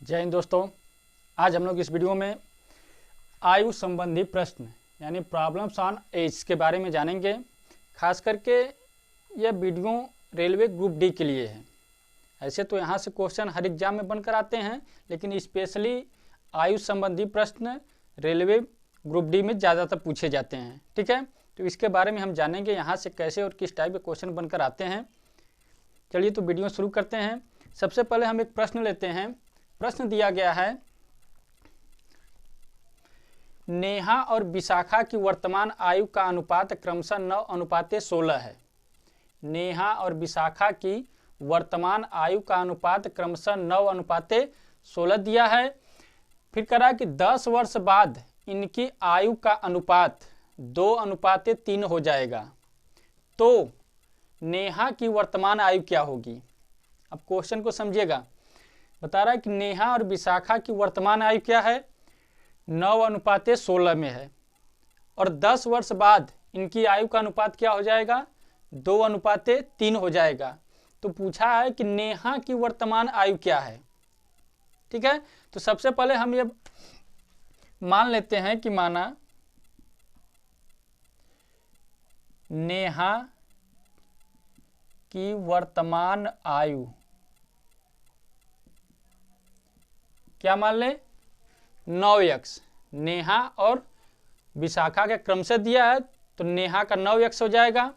जय हिंद दोस्तों। आज हम लोग इस वीडियो में आयु संबंधी प्रश्न यानी प्रॉब्लम्स ऑन एज के बारे में जानेंगे। खास करके यह वीडियो रेलवे ग्रुप डी के लिए है। ऐसे तो यहाँ से क्वेश्चन हर एग्जाम में बनकर आते हैं, लेकिन स्पेशली आयु संबंधी प्रश्न रेलवे ग्रुप डी में ज़्यादातर पूछे जाते हैं। ठीक है, तो इसके बारे में हम जानेंगे यहाँ से कैसे और किस टाइप के क्वेश्चन बनकर आते हैं। चलिए तो वीडियो शुरू करते हैं। सबसे पहले हम एक प्रश्न लेते हैं। प्रश्न दिया गया है, नेहा और विशाखा की वर्तमान आयु का अनुपात क्रमशः 9:16 है। नेहा और विशाखा की वर्तमान आयु का अनुपात क्रमशः 9:16 दिया है। फिर करा कि 10 वर्ष बाद इनकी आयु का अनुपात 2:3 हो जाएगा, तो नेहा की वर्तमान आयु क्या होगी। अब क्वेश्चन को समझिएगा। बता रहा है कि नेहा और विशाखा की वर्तमान आयु क्या है, 9:16 में है, और 10 वर्ष बाद इनकी आयु का अनुपात क्या हो जाएगा, 2:3 हो जाएगा। तो पूछा है कि नेहा की वर्तमान आयु क्या है। ठीक है, तो सबसे पहले हम ये मान लेते हैं कि माना नेहा की वर्तमान आयु क्या मान ले, 9x। नेहा और विशाखा के क्रम से दिया है, तो नेहा का 9x हो जाएगा।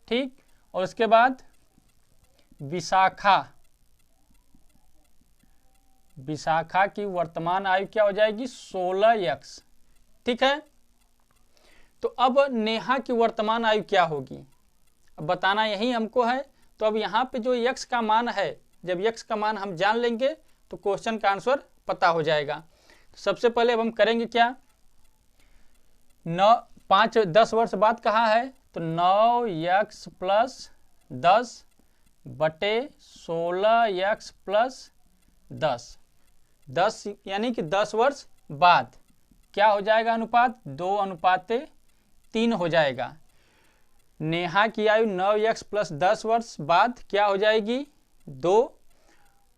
ठीक, और उसके बाद विशाखा की वर्तमान आयु क्या हो जाएगी, 16x। ठीक है, तो अब नेहा की वर्तमान आयु क्या होगी, अब बताना यही हमको है। तो अब यहाँ पे जो x का मान है, जब x का मान हम जान लेंगे तो क्वेश्चन का आंसर पता हो जाएगा। तो सबसे पहले अब हम करेंगे क्या, 10 वर्ष बाद कहाँ है, तो 9x + 10 बटे 16x + 10 यानी कि 10 वर्ष बाद क्या हो जाएगा अनुपात, 2:3 हो जाएगा। नेहा की आयु 9x + 10 वर्ष बाद क्या हो जाएगी, 2,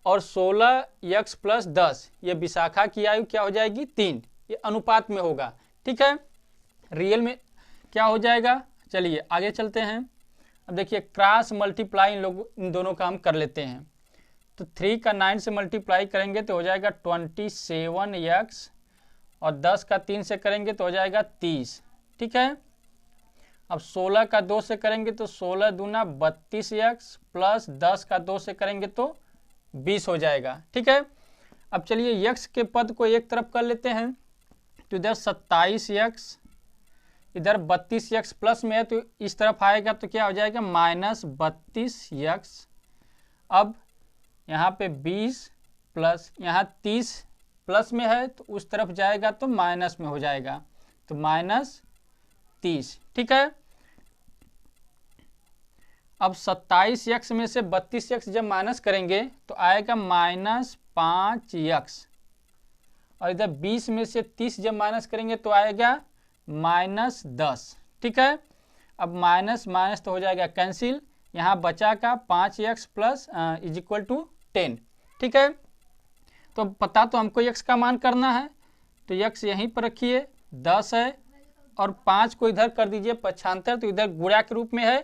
और 16x + 10 ये विशाखा की आयु क्या हो जाएगी, 3। ये अनुपात में होगा। ठीक है, रियल में क्या हो जाएगा। चलिए आगे चलते हैं। अब देखिए क्रॉस मल्टीप्लाई इन दोनों का हम कर लेते हैं। तो 3 का 9 से मल्टीप्लाई करेंगे तो हो जाएगा 27x, और 10 का 3 से करेंगे तो हो जाएगा 30। ठीक है, अब 16 का 2 से करेंगे तो 16 दूना 32x, प्लस 10 का 2 से करेंगे तो 20 हो जाएगा। ठीक है, अब चलिए x के पद को एक तरफ कर लेते हैं। तो इधर 27x, इधर 32x प्लस में है, तो इस तरफ आएगा तो क्या हो जाएगा, -32x। अब यहाँ पे 20 प्लस यहाँ 30 प्लस में है, तो उस तरफ जाएगा तो माइनस में हो जाएगा, तो -30। ठीक है, अब 27x में से 32x जब माइनस करेंगे तो आएगा -5x, और इधर 20 में से 30 जब माइनस करेंगे तो आएगा -10। ठीक है, अब माइनस माइनस तो हो जाएगा कैंसिल, यहाँ बचा का 5x प्लस = 10। ठीक है, तो पता तो हमको x का मान करना है, तो x यहीं पर रखिए, 10 है, और 5 को इधर कर दीजिए पक्षांतर, तो इधर गुणा के रूप में है,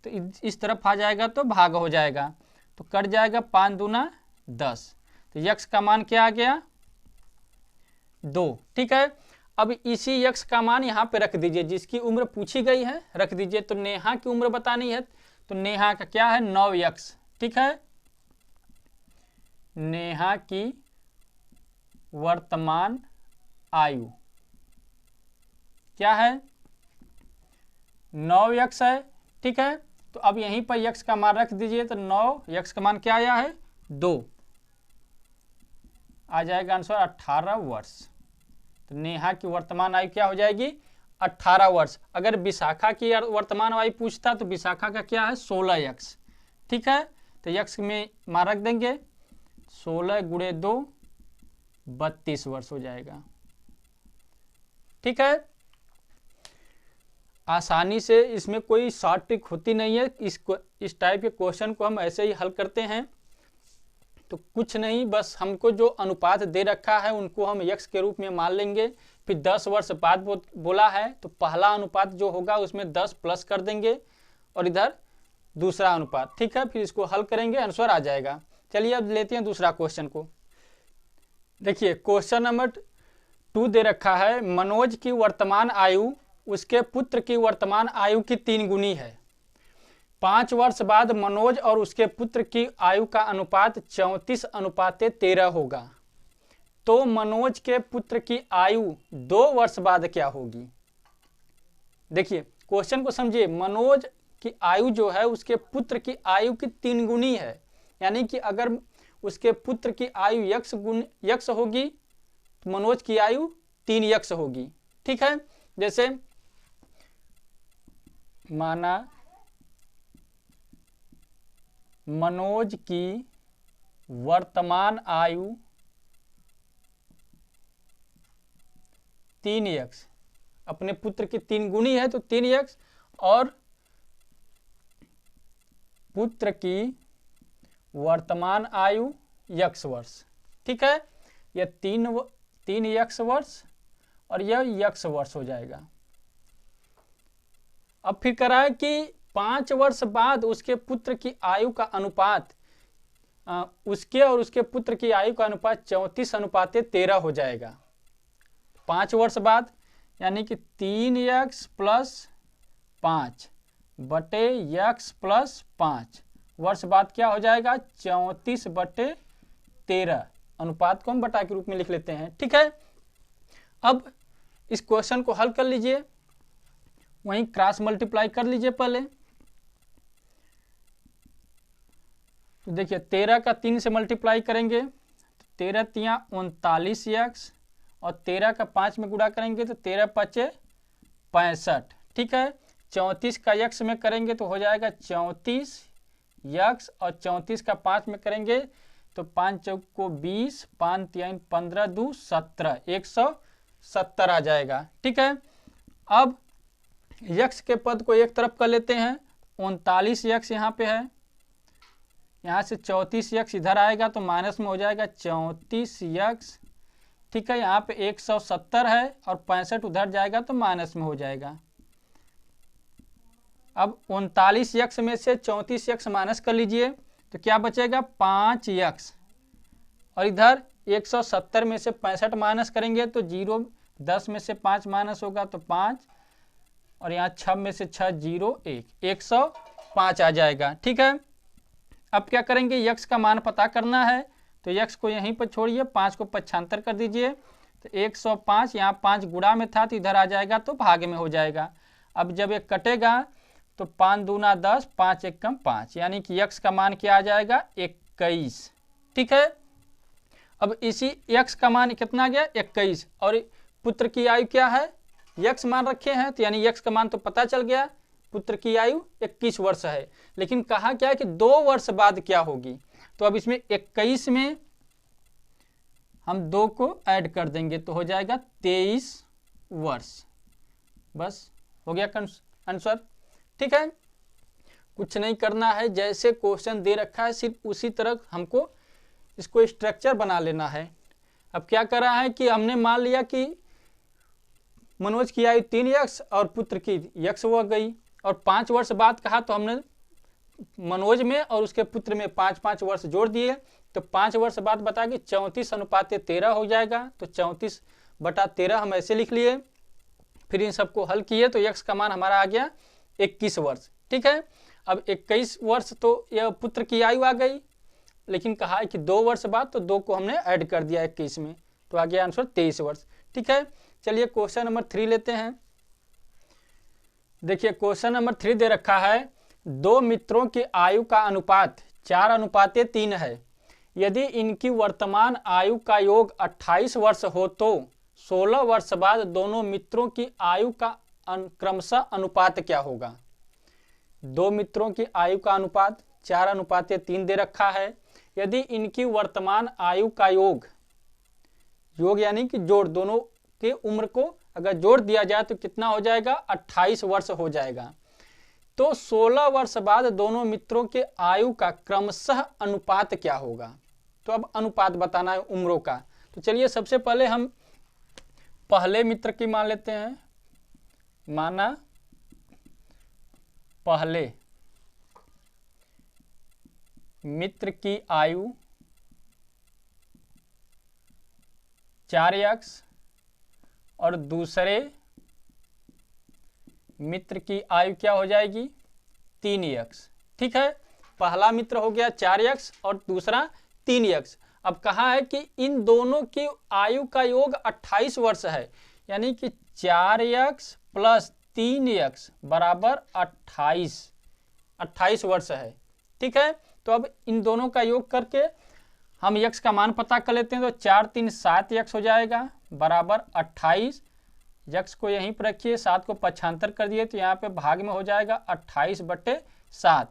तो इस तरफ आ जाएगा तो भाग हो जाएगा, तो कट जाएगा 5 दूना 10। तो x का मान क्या आ गया, 2। ठीक है, अब इसी x का मान यहाँ पे रख दीजिए, जिसकी उम्र पूछी गई है रख दीजिए। तो नेहा की उम्र बतानी है, तो नेहा का क्या है, 9x। ठीक है, नेहा की वर्तमान आयु क्या है, 9x है। ठीक है, तो अब यहीं पर x का मान रख दीजिए, तो 9x का मान क्या आया है, 2 आ जाएगा आंसर 18 वर्ष। तो नेहा की वर्तमान आयु क्या हो जाएगी, 18 वर्ष। अगर विशाखा की वर्तमान आयु पूछता तो विशाखा का क्या है, 16x। ठीक है, तो x में मान रख देंगे, 16 × 2 32 वर्ष हो जाएगा। ठीक है, आसानी से, इसमें कोई शॉर्ट ट्रिक होती नहीं है। इस टाइप के क्वेश्चन को हम ऐसे ही हल करते हैं। तो कुछ नहीं, बस हमको जो अनुपात दे रखा है उनको हम x के रूप में मान लेंगे। फिर 10 वर्ष बाद बोला है तो पहला अनुपात जो होगा उसमें 10 प्लस कर देंगे और इधर दूसरा अनुपात। ठीक है, फिर इसको हल करेंगे, आंसर आ जाएगा। चलिए अब लेते हैं दूसरा क्वेश्चन को। देखिए क्वेश्चन नंबर 2 दे रखा है, मनोज की वर्तमान आयु उसके पुत्र की वर्तमान आयु की 3 गुनी है। 5 वर्ष बाद मनोज और उसके पुत्र की आयु का अनुपात 34:13 होगा। तो मनोज के पुत्र की आयु 2 वर्ष बाद क्या होगी? देखिए क्वेश्चन को समझिए, मनोज की आयु जो है उसके पुत्र की आयु की 3 गुनी है, यानी कि अगर उसके पुत्र की आयु यक्स होगी तो मनोज की आयु 3x होगी। ठीक है, जैसे माना मनोज की वर्तमान आयु 3x, अपने पुत्र की 3 गुनी है तो 3x, और पुत्र की वर्तमान आयु x वर्ष। ठीक है, यह 3x वर्ष और यह x वर्ष हो जाएगा। अब फिर करा है कि 5 वर्ष बाद उसके पुत्र की आयु का अनुपात उसके और उसके पुत्र की आयु का अनुपात 34:13 हो जाएगा। 5 वर्ष बाद यानी कि 3x प्लस 5 बटे x प्लस 5 वर्ष बाद क्या हो जाएगा? 34/13। अनुपात को हम बटा के रूप में लिख लेते हैं। ठीक है, अब इस क्वेश्चन को हल कर लीजिए, वहीं क्रॉस मल्टीप्लाई कर लीजिए पहले। तो देखिए 13 का 3 से मल्टीप्लाई करेंगे तो 13 तिया 39x, और 13 का 5 में गुणा करेंगे तो 13 पचे 65। ठीक है, 34 का x में करेंगे तो हो जाएगा 34x, और 34 का 5 में करेंगे तो 5 चौक को 20, 5 3 15 2 17, 170 आ जाएगा। ठीक है, अब x के पद को एक तरफ कर लेते हैं, 39x यहाँ पे है, यहाँ से 34x इधर आएगा तो माइनस में हो जाएगा 34x। ठीक है, यहाँ पे 170 है और 65 उधर जाएगा तो माइनस में हो जाएगा। अब 39x में से 34x माइनस कर लीजिए तो क्या बचेगा? 5x, और इधर 170 में से 65 माइनस करेंगे तो 0, 10 में से 5 माइनस होगा तो 5, और यहाँ 6 में से 6 0 1, 105 आ जाएगा। ठीक है, अब क्या करेंगे? x का मान पता करना है तो x को यहीं पर छोड़िए, 5 को 75 कर दीजिए तो 105, यहाँ 5 गुणा में था तो इधर आ जाएगा तो भाग में हो जाएगा। अब जब ये कटेगा तो 5 दूना 10, 5 1 कम 5, यानी कि x का मान क्या आ जाएगा? 21। ठीक है, अब इसी x का मान कितना गया? 21, और पुत्र की आयु क्या है? x मान रखे हैं तो यानी x का मान तो पता चल गया, पुत्र की आयु 21 वर्ष है। लेकिन कहा क्या है कि 2 वर्ष बाद क्या होगी? तो अब इसमें 21 में हम 2 को ऐड कर देंगे तो हो जाएगा 23 वर्ष। बस हो गया आंसर। ठीक है, कुछ नहीं करना है, जैसे क्वेश्चन दे रखा है सिर्फ उसी तरह हमको इसको स्ट्रक्चर बना लेना है। अब क्या कर रहा है कि हमने मान लिया कि मनोज की आयु 3x और पुत्र की x हो गई, और 5 वर्ष बाद कहा तो हमने मनोज में और उसके पुत्र में 5-5 वर्ष जोड़ दिए, तो 5 वर्ष बाद बता कि 34:13 हो जाएगा। तो 34/13 हम ऐसे लिख लिए, फिर इन सबको हल किए तो x का मान हमारा आ गया 21 वर्ष। ठीक है, अब 21 वर्ष तो यह पुत्र की आयु आ गई, लेकिन कहा है कि 2 वर्ष बाद, तो 2 को हमने ऐड कर दिया 21 में, तो आ गया आंसर 23 वर्ष। ठीक है, चलिए क्वेश्चन नंबर 3 लेते हैं। देखिए क्वेश्चन नंबर 3 दे रखा है, 2 मित्रों की आयु का अनुपात 4:3 है। यदि इनकी वर्तमान आयु का योग 28 वर्ष हो तो 16 वर्ष बाद दोनों मित्रों की आयु का क्रमशः अनुपात क्या होगा? 2 मित्रों की आयु का अनुपात 4:3 दे रखा है। यदि इनकी वर्तमान आयु का योग यानी कि जोड़, दोनों के उम्र को अगर जोड़ दिया जाए तो कितना हो जाएगा? 28 वर्ष हो जाएगा। तो 16 वर्ष बाद दोनों मित्रों के आयु का क्रमशः अनुपात क्या होगा? तो अब अनुपात बताना है उम्रों का। तो चलिए सबसे पहले हम पहले मित्र की मान लेते हैं। माना पहले मित्र की आयु 4x और दूसरे मित्र की आयु क्या हो जाएगी 3x। ठीक है, पहला मित्र हो गया 4x और दूसरा 3x। अब कहा है कि इन दोनों की आयु का योग 28 वर्ष है, यानी कि 4x प्लस 3x बराबर 28 वर्ष है। ठीक है, तो अब इन दोनों का योग करके हम x का मान पता कर लेते हैं। तो 4 3 7x हो जाएगा बराबर 28। x को यहीं पर रखिए, 7 को पक्षांतर कर दिए तो यहाँ पे भाग में हो जाएगा 28/7।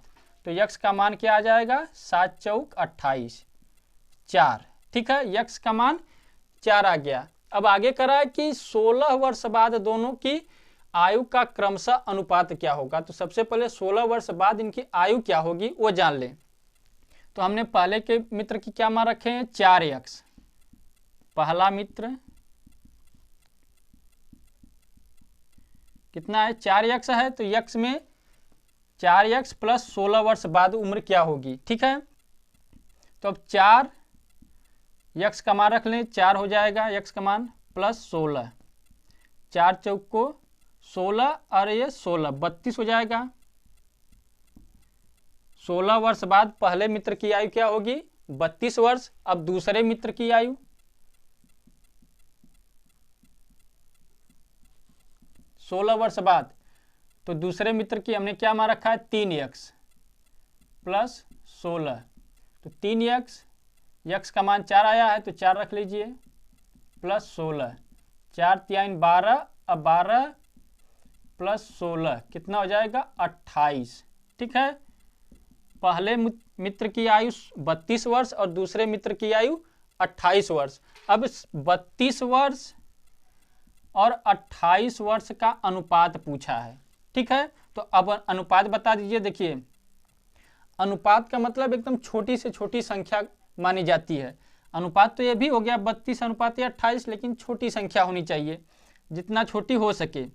तो x का मान क्या आ जाएगा 7 चौक 28 4। ठीक है, x का मान 4 आ गया। अब आगे करा है कि 16 वर्ष बाद दोनों की आयु का क्रमशः अनुपात क्या होगा। तो सबसे पहले 16 वर्ष बाद इनकी आयु क्या होगी वो जान लें। तो हमने पहले के मित्र की क्या मान रखे हैं 4x। पहला मित्र कितना है 4x है, तो x में 4x प्लस 16 वर्ष बाद उम्र क्या होगी। ठीक है, तो अब 4 x का मान रख लें, 4 हो जाएगा x का मान प्लस 16, 4 चौक को 16 और ये 16 32 हो जाएगा। 16 वर्ष बाद पहले मित्र की आयु क्या होगी 32 वर्ष। अब दूसरे मित्र की आयु 16 वर्ष बाद, तो दूसरे मित्र की हमने क्या मान रखा है 3x प्लस 16। तो 3x, x का मान 4 आया है तो 4 रख लीजिए प्लस 16, 4 3 12, अब 12 प्लस 16 कितना हो जाएगा 28। ठीक है, पहले मित्र की आयु 32 वर्ष और दूसरे मित्र की आयु 28 वर्ष। अब 32 वर्ष और 28 वर्ष का अनुपात पूछा है। ठीक है, तो अब अनुपात बता दीजिए। देखिए, अनुपात का मतलब एकदम छोटी से छोटी संख्या मानी जाती है। अनुपात तो ये भी हो गया 32 अनुपात 28, लेकिन छोटी संख्या होनी चाहिए, जितना छोटी हो सके।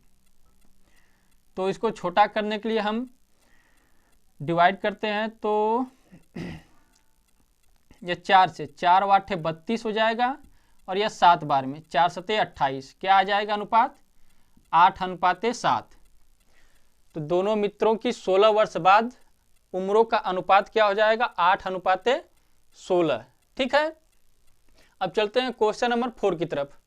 तो इसको छोटा करने के लिए हम डिवाइड करते हैं। तो ये 4 से 4 8 32 हो जाएगा और यह 7 बार में 4 7 28 क्या आ जाएगा अनुपात 8:7। तो दोनों मित्रों की 16 वर्ष बाद उम्रों का अनुपात क्या हो जाएगा 8:16। ठीक है, अब चलते हैं क्वेश्चन नंबर 4 की तरफ।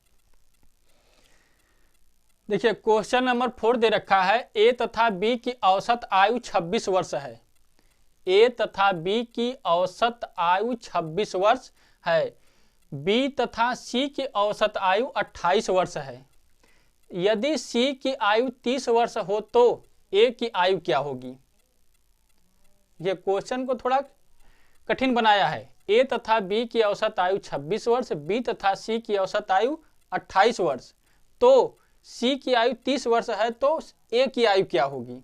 देखिए, क्वेश्चन नंबर 4 दे रखा है ए तथा बी की औसत आयु 26 वर्ष है। ए तथा बी की औसत आयु 26 वर्ष है। बी तथा सी की औसत आयु 28 वर्ष है। यदि सी की आयु 30 वर्ष हो तो ए की आयु क्या होगी। ये क्वेश्चन को थोड़ा कठिन बनाया है। ए तथा बी की औसत आयु 26 वर्ष, बी तथा सी की औसत आयु 28 वर्ष, तो सी की आयु 30 वर्ष है तो ए की आयु क्या होगी।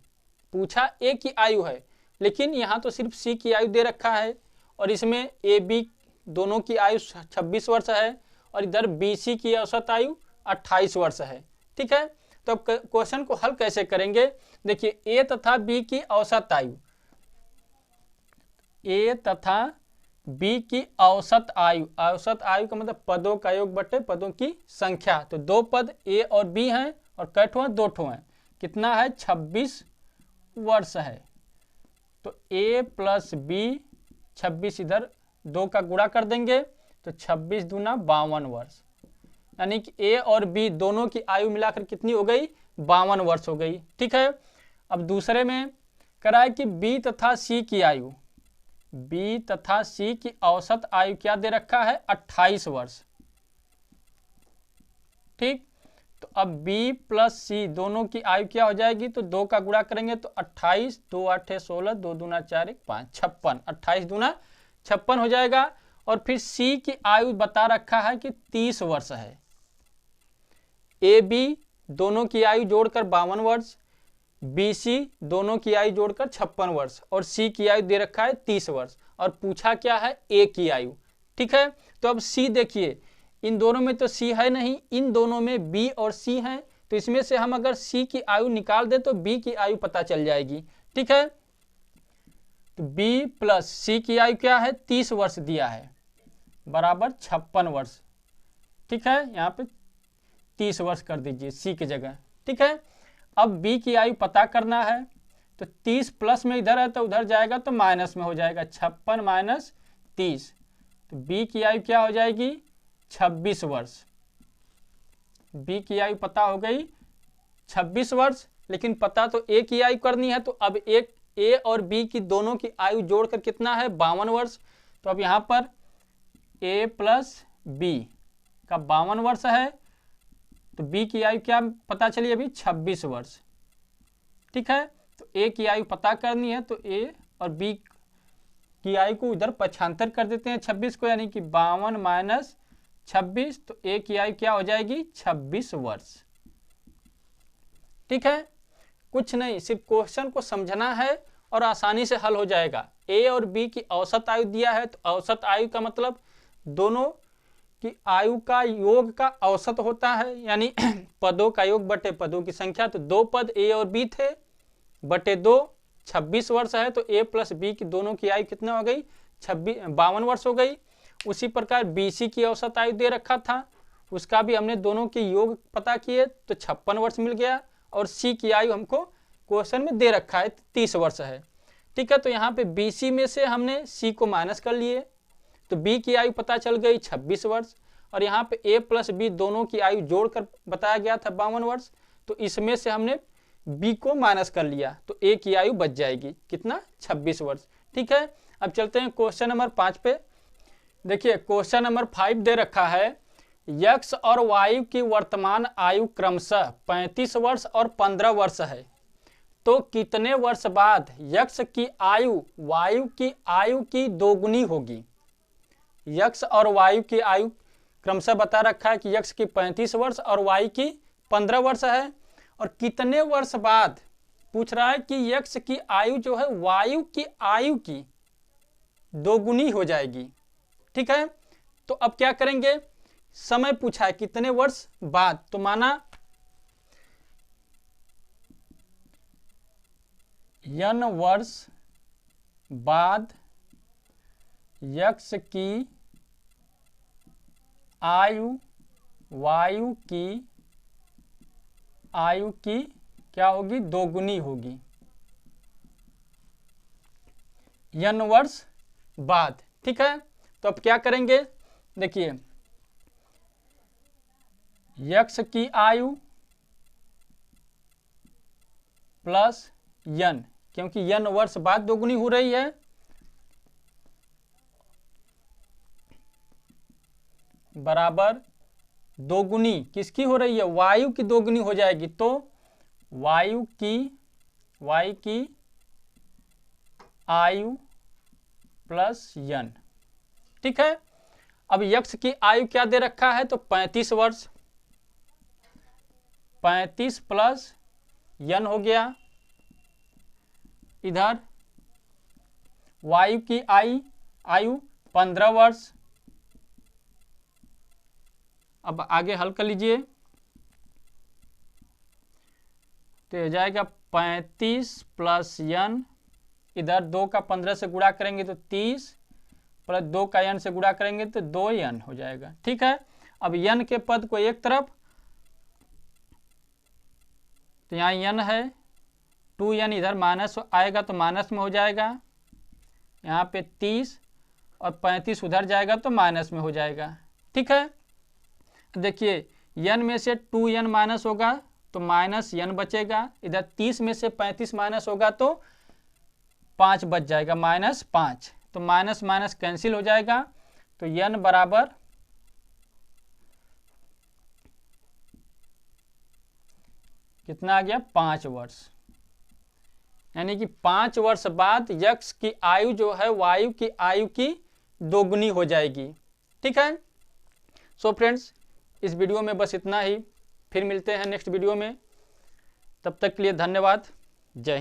पूछा ए की आयु है, लेकिन यहाँ तो सिर्फ सी की आयु दे रखा है और इसमें ए बी दोनों की आयु 26 वर्ष है और इधर बी सी की औसत आयु 28 वर्ष है। ठीक है, तो अब क्वेश्चन को हल कैसे करेंगे। देखिए, ए तथा बी की औसत आयु, ए तथा बी की औसत आयु, औसत आयु का मतलब पदों का योग बटे पदों की संख्या। तो 2 पद ए और बी हैं और कै ठो हैं 2 ठो हैं, कितना है 26 वर्ष है। तो ए प्लस बी 26 इधर 2 का गुणा कर देंगे तो 26 दूना 52 वर्ष, यानी कि ए और बी दोनों की आयु मिलाकर कितनी हो गई 52 वर्ष हो गई। ठीक है, अब दूसरे में कराए कि बी तथा सी की आयु, बी तथा सी की औसत आयु क्या दे रखा है 28 वर्ष। ठीक, तो अब b प्लस सी दोनों की आयु क्या हो जाएगी, तो 2 का गुणा करेंगे तो 28, 2 8 16, 2 दूना 4 1 5 56, 28 दूना 56 हो जाएगा। और फिर c की आयु बता रखा है कि 30 वर्ष है। ए बी दोनों की आयु जोड़कर 52 वर्ष, बी सी दोनों की आयु जोड़कर 56 वर्ष और सी की आयु दे रखा है 30 वर्ष। और पूछा क्या है ए की आयु, ठीक है। तो अब सी देखिए, इन दोनों में तो सी है नहीं, इन दोनों में बी और सी है, तो इसमें से हम अगर सी की आयु निकाल दे तो बी की आयु पता चल जाएगी। ठीक है, तो बी प्लस सी की आयु क्या है, 30 वर्ष दिया है, बराबर 56 वर्ष। ठीक है, यहाँ पे 30 वर्ष कर दीजिए सी की जगह। ठीक है, अब बी की आयु पता करना है, तो 30 प्लस में इधर है तो उधर जाएगा तो माइनस में हो जाएगा, 56 माइनस 30, तो बी की आयु क्या हो जाएगी, 26 वर्ष। बी की आयु पता हो गई 26 वर्ष, लेकिन पता तो ए की आयु करनी है, तो अब एक ए और बी की दोनों की आयु जोड़कर कितना है, 52 वर्ष। तो अब यहाँ पर ए प्लस बी का 52 वर्ष है, तो बी की आयु क्या पता चली अभी, 26 वर्ष। ठीक है, तो ए की आयु पता करनी है, तो ए और बी की आयु को उधर पक्षांतर कर देते हैं 26 को, यानी कि 52 माइनस 26, तो ए की आयु क्या हो जाएगी, 26 वर्ष। ठीक है, कुछ नहीं, सिर्फ क्वेश्चन को समझना है और आसानी से हल हो जाएगा। ए और बी की औसत आयु दिया है, तो औसत आयु का मतलब दोनों की आयु का योग का औसत होता है, यानी पदों का योग बटे पदों की संख्या। तो 2 पद ए और बी थे, बटे 2, 26 वर्ष है, तो ए प्लस बी की दोनों की आयु कितना हो गई, 52 वर्ष हो गई। उसी प्रकार बी सी की औसत आयु दे रखा था, उसका भी हमने दोनों के योग पता किए तो 56 वर्ष मिल गया, और सी की आयु हमको क्वेश्चन में दे रखा है 30 वर्ष है। ठीक है, तो यहाँ पे बी सी में से हमने सी को माइनस कर लिए, तो बी की आयु पता चल गई 26 वर्ष, और यहाँ पे ए प्लस बी दोनों की आयु जोड़कर बताया गया था 52 वर्ष, तो इसमें से हमने बी को माइनस कर लिया, तो ए की आयु बच जाएगी कितना, 26 वर्ष। ठीक है, अब चलते हैं क्वेश्चन नंबर 5 पे। देखिए क्वेश्चन नंबर 5 दे रखा है, यक्स और वायु की वर्तमान आयु क्रमशः 35 वर्ष और 15 वर्ष है, तो कितने वर्ष बाद यक्स की आयु वायु की आयु की दोगुनी होगी। यक्स और वायु की आयु क्रमशः बता रखा है कि यक्स की 35 वर्ष और वायु की 15 वर्ष है, और कितने वर्ष बाद पूछ रहा है कि यक्स की आयु जो है वायु की आयु की दोगुनी हो जाएगी। ठीक है, तो अब क्या करेंगे, समय पूछा है कितने वर्ष बाद, तो माना n वर्ष बाद यक्स की आयु वायु की आयु की क्या होगी, दोगुनी होगी, n वर्ष बाद। ठीक है, तो अब क्या करेंगे, देखिए यक्स की आयु प्लस n, क्योंकि n वर्ष बाद दोगुनी हो रही है, बराबर दोगुनी किसकी हो रही है, वायु की दोगुनी हो जाएगी, तो वायु की आयु प्लस n। ठीक है, अब यक्स की आयु क्या दे रखा है, तो 35 वर्ष, 35 प्लस n हो गया, इधर वायु की आयु 15 वर्ष। अब आगे हल कर लीजिए, तो हो जाएगा 35 प्लस n, इधर 2 का 15 से गुणा करेंगे तो 30, प्लस 2 का n से गुणा करेंगे तो 2n हो जाएगा। ठीक है, अब n के पद को एक तरफ, तो यहाँ n है, 2n इधर माइनस आएगा तो माइनस में हो जाएगा, यहाँ पे 30 और 35 उधर जाएगा तो माइनस में हो जाएगा। ठीक है, देखिए n में से 2n माइनस होगा तो माइनस n बचेगा, इधर 30 में से 35 माइनस होगा तो 5 बच जाएगा, -5, तो माइनस माइनस कैंसिल हो जाएगा, तो n बराबर कितना आ गया, 5 वर्ष, यानी कि 5 वर्ष बाद यक्स की आयु जो है वायु की आयु की दोगुनी हो जाएगी। ठीक है, सो फ्रेंड्स इस वीडियो में बस इतना ही, फिर मिलते हैं नेक्स्ट वीडियो में, तब तक के लिए धन्यवाद, जय हिंद।